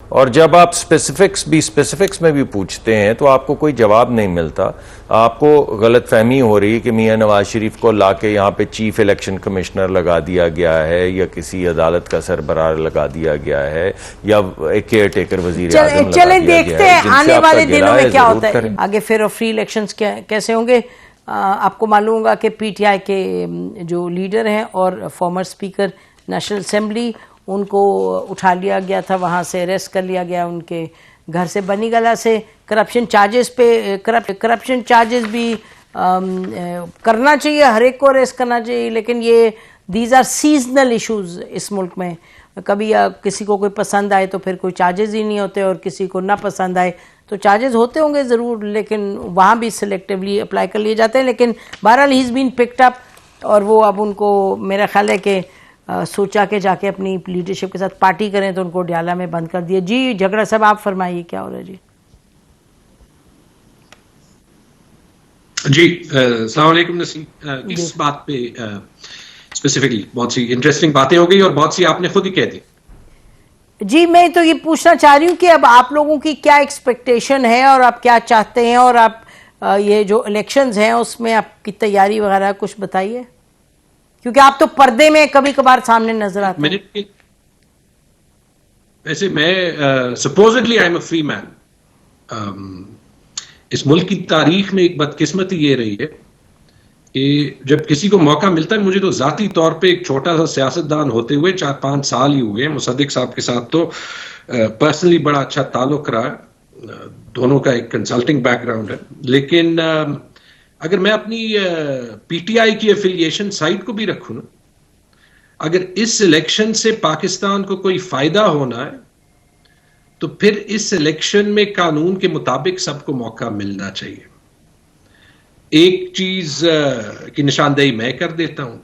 اور جب آپ اسپیسیفکس میں بھی پوچھتے ہیں تو آپ کو کوئی جواب نہیں ملتا. آپ کو غلط فہمی ہو رہی ہے کہ میاں نواز شریف کو لا کے یہاں پہ چیف الیکشن کمشنر لگا دیا گیا ہے یا کسی عدالت کا سربراہ لگا دیا گیا ہے یا ایک کیئر ٹیکر وزیر اعظم لگا دیا گیا ہے. چلیں دیکھتے ہیں آنے والے دنوں میں کیا ہوتا ہے آگے پھر فری الیکشنز کیسے ہوں گے. آپ کو معلوم ہوگا کہ پی ٹی آئی کے جو لیڈر ہیں اور فارمر اسپیکر نیشنل اسمبلی ان کو اٹھا لیا گیا تھا, وہاں سے اریسٹ کر لیا گیا ان کے گھر سے بنی گلا سے. کرپشن چارجز بھی کرنا چاہیے, ہر ایک کو اریسٹ کرنا چاہیے, لیکن یہ دیز آر سیزنل ایشوز اس ملک میں. کبھی کسی کو کوئی پسند آئے تو پھر کوئی چارجز ہی نہیں ہوتے, اور کسی کو نہ پسند آئے تو چارجز ہوتے ہوں گے ضرور, لیکن وہاں بھی سلیکٹیولی اپلائی کر لیے جاتے ہیں. لیکن بہرحال ہی از بین پکڈ اپ, اور وہ اب ان کو میرا خیال ہے کہ سوچا کہ جا کے اپنی لیڈرشپ کے ساتھ پارٹی کریں تو ان کو ڈیالہ میں بند کر دیا. جی جھگڑا صاحب آپ فرمائیے کیا ہو رہا ہے. جی السلام علیکم نسیم. اس بات پہ اسپیسیفکلی بہت سی انٹرسٹنگ باتیں ہو گئی اور بہت سی آپ نے خود ہی کہہ دی. جی میں تو یہ پوچھنا چاہ رہی ہوں کہ اب آپ لوگوں کی کیا ایکسپیکٹیشن ہے اور آپ کیا چاہتے ہیں, اور آپ یہ جو الیکشنز ہیں اس میں آپ کی تیاری وغیرہ کچھ بتائیے, کیونکہ آپ تو پردے میں کبھی کبھار سامنے نظر آتے ہیں. ویسے میں supposedly I am a free man. اس ملک کی تاریخ میں ایک بدقسمتی یہ رہی ہے کہ جب کسی کو موقع ملتا ہے, مجھے تو ذاتی طور پہ ایک چھوٹا سا سیاستدان ہوتے ہوئے 4-5 سال ہی ہوئے, مصدق صاحب کے ساتھ تو پرسنلی بڑا اچھا تعلق رہا, دونوں کا ایک کنسلٹنگ بیک گراؤنڈ ہے. لیکن اگر میں اپنی پی ٹی آئی کی ایفیلیشن سائٹ کو بھی رکھوں نا, اگر اس الیکشن سے پاکستان کو کوئی فائدہ ہونا ہے تو پھر اس الیکشن میں قانون کے مطابق سب کو موقع ملنا چاہیے. ایک چیز کی نشاندہی میں کر دیتا ہوں,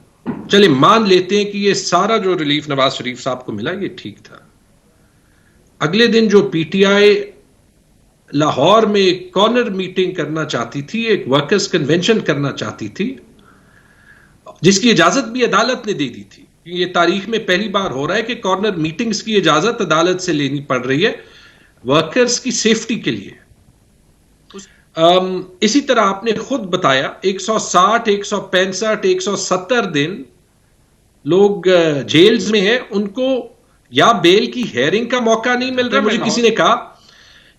چلے مان لیتے ہیں کہ یہ سارا جو ریلیف نواز شریف صاحب کو ملا یہ ٹھیک تھا. اگلے دن جو پی ٹی آئی لاہور میں ایک کارنر میٹنگ کرنا چاہتی تھی, ایک ورکرز کنونشن کرنا چاہتی تھی, جس کی اجازت بھی عدالت نے دے دی تھی. یہ تاریخ میں پہلی بار ہو رہا ہے کہ کارنر میٹنگز کی اجازت عدالت سے لینی پڑ رہی ہے ورکرز کی سیفٹی کے لیے. اسی طرح آپ نے خود بتایا 160, 165, 170 دن لوگ جیلز میں ہیں, ان کو یا بیل کی ہیئرنگ کا موقع نہیں مل رہا. مجھے کسی نے کہا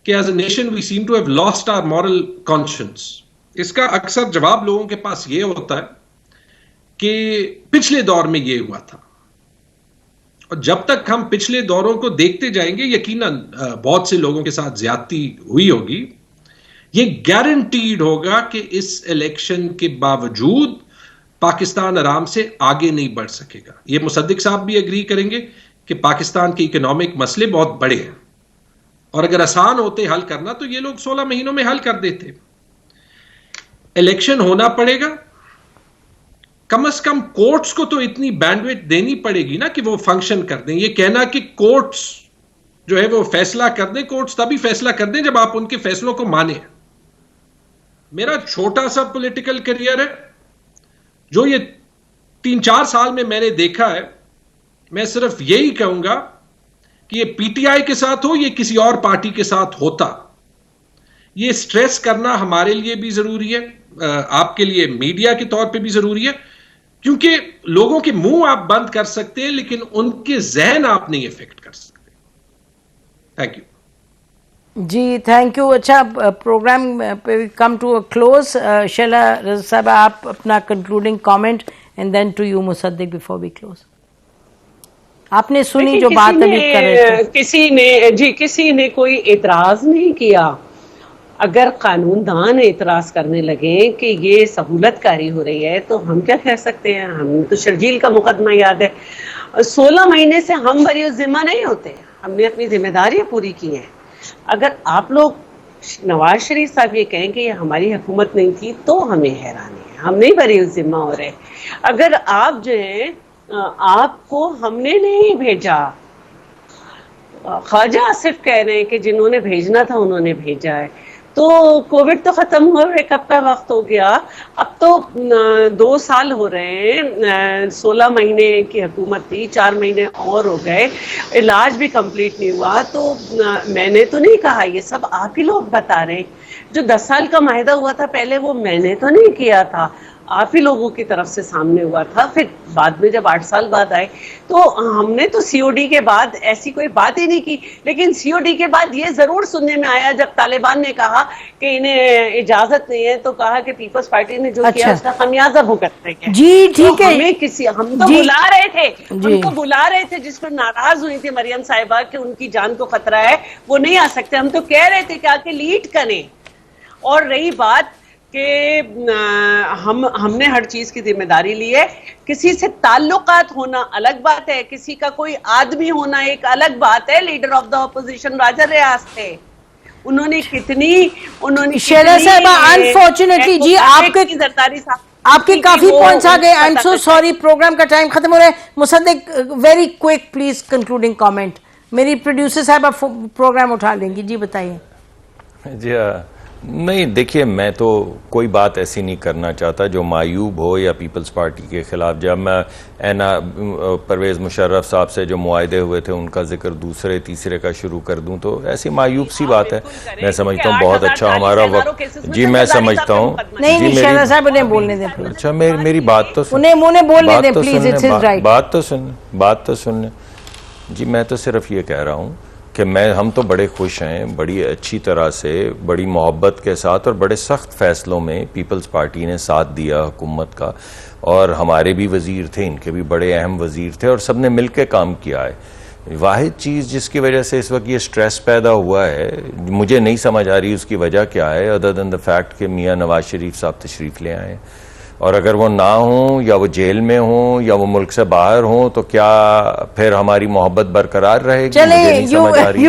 کہ as a nation we seem to have lost our moral conscience. اس کا اکثر جواب لوگوں کے پاس یہ ہوتا ہے کہ پچھلے دور میں یہ ہوا تھا, اور جب تک ہم پچھلے دوروں کو دیکھتے جائیں گے یقیناً بہت سے لوگوں کے ساتھ زیادتی ہوئی ہوگی. یہ گارنٹیڈ ہوگا کہ اس الیکشن کے باوجود پاکستان آرام سے آگے نہیں بڑھ سکے گا. یہ مصدق صاحب بھی اگری کریں گے کہ پاکستان کے اکنامک مسئلے بہت بڑے ہیں, اور اگر آسان ہوتے حل کرنا تو یہ لوگ 16 مہینوں میں حل کر دیتے. الیکشن ہونا پڑے گا, کم از کم کورٹس کو تو اتنی بینڈویڈتھ دینی پڑے گی نا کہ وہ فنکشن کر دیں. یہ کہنا کہ کورٹس جو ہے وہ فیصلہ کر دیں, کورٹس تبھی فیصلہ کر دیں جب آپ ان کے فیصلوں کو مانیں. میرا چھوٹا سا پولیٹیکل کیریئر ہے, جو یہ 3-4 سال میں نے دیکھا ہے, میں صرف یہی کہوں گا کہ یہ پی ٹی آئی کے ساتھ ہو یہ کسی اور پارٹی کے ساتھ ہوتا, یہ سٹریس کرنا ہمارے لیے بھی ضروری ہے, آپ کے لیے میڈیا کے طور پہ بھی ضروری ہے, کیونکہ لوگوں کے منہ آپ بند کر سکتے ہیں لیکن ان کے ذہن آپ نہیں افیکٹ کر سکتے. Thank you. جی تھینک یو. اچھا پروگرام پہ come to a close. Sheila Raza sahib آپ اپنا concluding comment and then to you Musaddiq before we close. آپ نے سنی جو بات ابھی کر رہے تھے. کسی نے کوئی اعتراض نہیں کیا. اگر قانون دان اعتراض کرنے لگے کہ یہ سہولت کاری ہو رہی ہے تو ہم کیا کہہ سکتے ہیں؟ ہم تو شرجیل کا مقدمہ یاد ہے, 16 مہینے سے ہم بری الذمہ نہیں ہوتے, ہم نے اپنی ذمہ داریاں پوری کی ہیں. اگر آپ لوگ نواز شریف صاحب یہ کہیں کہ یہ ہماری حکومت نہیں تھی تو ہمیں حیرانی ہے, ہم نہیں بری الذمہ ہو رہے. اگر آپ جو ہیں آپ کو ہم نے نہیں بھیجا, خواجہ آصف کہہ رہے ہیں کہ جنہوں نے بھیجنا تھا انہوں نے بھیجا ہے, تو کووڈ تو ختم ہوئے کب کا وقت ہو گیا، اب تو 2 سال ہو رہے ہیں، 16 مہینے کی حکومت تھی، 4 مہینے اور ہو گئے، علاج بھی کمپلیٹ نہیں ہوا. تو میں نے تو نہیں کہا، یہ سب آپ ہی لوگ بتا رہے ہیں. جو 10 سال کا معاہدہ ہوا تھا پہلے، وہ میں نے تو نہیں کیا تھا، آپ ہی لوگوں کی طرف سے سامنے ہوا تھا. پھر بعد میں جب 8 سال بعد آئے تو ہم نے تو سی او ڈی کے بعد ایسی کوئی بات ہی نہیں کی. لیکن سی او ڈی کے بعد یہ ضرور سننے میں آیا جب طالبان نے کہا کہ انہیں اجازت نہیں ہے، تو کہا کہ پیپلز پارٹی نے جو کیا اس کا خمیازہ بھگتتے ہیں. جی ٹھیک ہے، ہم تو بلا رہے تھے، ہم تو بلا رہے تھے، جس پر ناراض ہوئی تھی مریم صاحبہ کہ ان کی جان کو خطرہ ہے، وہ نہیں آ سکتے. ہم تو کہہ رہے تھے کہ آ کے لیڈ کریں. اور رہی بات کہ ہم نے ہر چیز کی ذمہ داری لی ہے. کسی سے تعلقات ہونا الگ بات ہے، کسی کا کوئی آدمی ہونا ایک الگ بات ہے. لیڈر آف دا اپوزیشن راجہ ریاض تھے، انہوں نے شیلا صاحبہ انفارچونیٹلی جی آپ کے کافی پوائنٹس آ گئے. I am so sorry, program کا ٹائم ختم ہو رہا ہے. Musaddiq very quick please concluding comment. میری پروڈیوسر صاحبہ پروگرام اٹھا لیں گی. جی بتائیے. جی نہیں، دیکھیے میں تو کوئی بات ایسی نہیں کرنا چاہتا جو معیوب ہو یا پیپلز پارٹی کے خلاف. جب میں پرویز مشرف صاحب سے جو معاہدے ہوئے تھے ان کا ذکر دوسرے تیسرے کا شروع کر دوں تو ایسی معیوب سی بات ہے. میں سمجھتا ہوں بہت اچھا ہمارا وقت. جی میں سمجھتا ہوں. نہیں شیلا صاحب انہیں بولنے دیں. اچھا میری بات تو انہیں بولنے دیں پلیز. It's his right. بات تو سن لیں. جی میں تو صرف یہ کہہ رہا ہوں کہ ہم تو بڑے خوش ہیں، بڑی اچھی طرح سے، بڑی محبت کے ساتھ اور بڑے سخت فیصلوں میں پیپلز پارٹی نے ساتھ دیا حکومت کا. اور ہمارے بھی وزیر تھے، ان کے بھی بڑے اہم وزیر تھے، اور سب نے مل کے کام کیا ہے. واحد چیز جس کی وجہ سے اس وقت یہ سٹریس پیدا ہوا ہے، مجھے نہیں سمجھ آ رہی اس کی وجہ کیا ہے، ادر دین دا فیکٹ کہ میاں نواز شریف صاحب تشریف لے آئے. اور اگر وہ نہ ہوں یا وہ جیل میں ہوں یا وہ ملک سے باہر ہوں تو کیا پھر ہماری محبت برقرار رہے گی؟ مجھے نہیں سمجھ آ رہی ہے.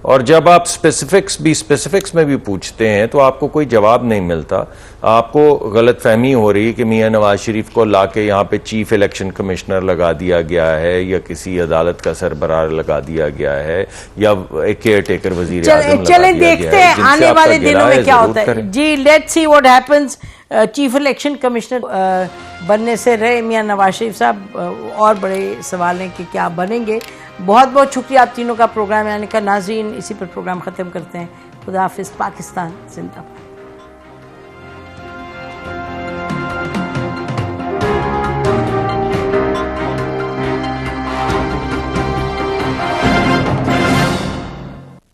اور جب آپ اسپیسیفکس میں بھی پوچھتے ہیں تو آپ کو کوئی جواب نہیں ملتا. آپ کو غلط فہمی ہو رہی ہے کہ میاں نواز شریف کو لا کے یہاں پہ چیف الیکشن کمشنر لگا دیا گیا ہے یا کسی عدالت کا سربراہ لگا دیا گیا ہے یا ایک کیئر ٹیکر وزیر اعظم لگا دیا گیا ہے. چلیں دیکھتے ہیں آنے والے دنوں میں کیا ہوتا ہے. جی let's see what happens. Chief election commissioner بننے سے رہے میاں نواز شریف صاحب، اور بڑے سوال ہیں کہ کیا بنیں گے. بہت بہت شکریہ آپ تینوں کا پروگرام آنے کا. ناظرین اسی پر پروگرام ختم کرتے ہیں. خدا حافظ. پاکستان زندہ باد.